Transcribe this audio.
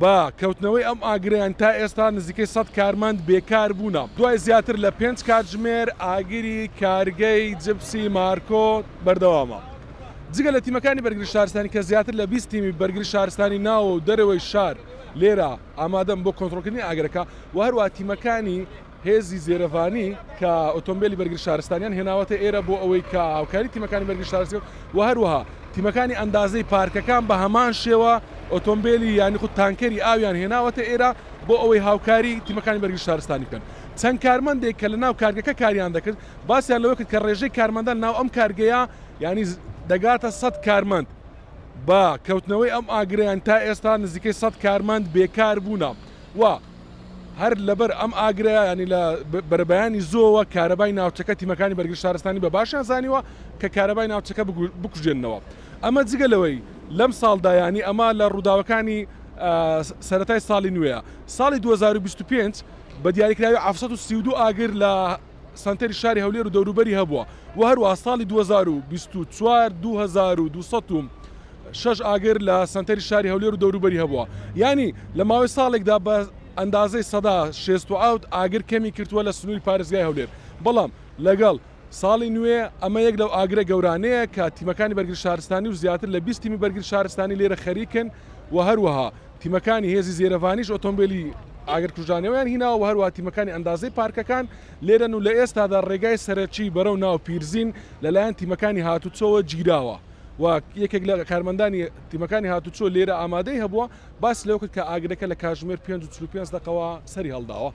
با کەوتنەوەی ئەم ئاگریان تا ئێستا نزیکەی 100 کارمەند بێکار بوونە. دوای زیاتر لە 5 کاتژمێر ئاگری کارگەی جبسی مارکۆ بەردەوامە. جگە لە تیمەکانی بەرگری شارستانی کە زیاتر لە 20 تیمی بەرگری شارستانی ناوە و دەرەوەی شار لێرە ئامادەم بۆ کۆنتڕۆلکردنی ئاگرەکە و هەروە تیمەکانی هێزی زێرەڤانی کە ئۆتۆمبیلی بەرگری شارستانیان هێناوەتە ئێرە بۆ ئەوەی کە هاوکاری تیمەکانی بەرگری شارستان و هەروەها تیمەکانی ئەندازەی پارکەکان بە هەمان شێوە ئۆتۆمبیلی یانی خود تانکەری ئاویان هێناوەتە ئێرە بۆ ئەوەی هاوکاری تیمەکانی بەرگری شارستانی بکەن. چەند کارمەندێک کە لە ناو کارگەکە کاریان دەکرد باسییان لەوە کرد کە ڕێژەی کارمەندان ناو ئەم کارگەیە ینی دەگاتە 100 کارمەند. با کەوتنەوەی ئەم ئاگریان تا ئێستا نزیکەی 100 کارمەند بێکار بوونە و هەر لەبەر ئەم ئاگرەیە ینی لە بەربەیانی زۆوە کارەبای ناوچەکە تیمەکانی بەرگری شارستانی بە باشیان زانیوە کە کارەبای ناوچەکە بکوژێنەوە. ئەمە جگە لەوەی لەم ساڵدا ینی ئەمە لە ڕووداوەکانی سەرەتای ساڵی نوێیە. ساڵی 2025 بە دیاریکراوی 732 ئاگر لە سنتەری شاری هەولێر و دەوروبەری هەبووە و هەروە ساڵی 2024 2206 ئاگر لە سنتەری شاری هەولێر و دەوروبەری هەبووە. ینی لە ماوەی ساڵێکدا بە ئەندازەی 168 ئاگر کەمی کردووە لە سنووری پارێزگای هەولێر. بەڵام لەگەڵ ساڵی نوێ ئەمە یەک لەو ئاگرە گەورانەیە کە تیمەکانی بەرگری شارستانی و زیاتر لە 20 تیمی بەرگری شارستانی لێرە خەریکن و هەروەها تیمەکانی هێزی زێرەڤانیش ئۆتۆمبیلی ئاگر کوژانەوەیان هیناوە و هەروە تیمەکانی ئەندازەی پارکەکان لێرەن و لە ئێستادا ڕێگای سەرەکی بەرەو ناو پیرزین لەلایەن تیمەکانی هاتوچۆوە گیراوە و یەکێک لە کارمەندانی تیمەکانی هاتوچۆ لێرە ئامادەی هەبووە باس لەو کرد کە ئاگرەکە لە کاتژمێر 5:45 دقەوە سەری هەڵداوە.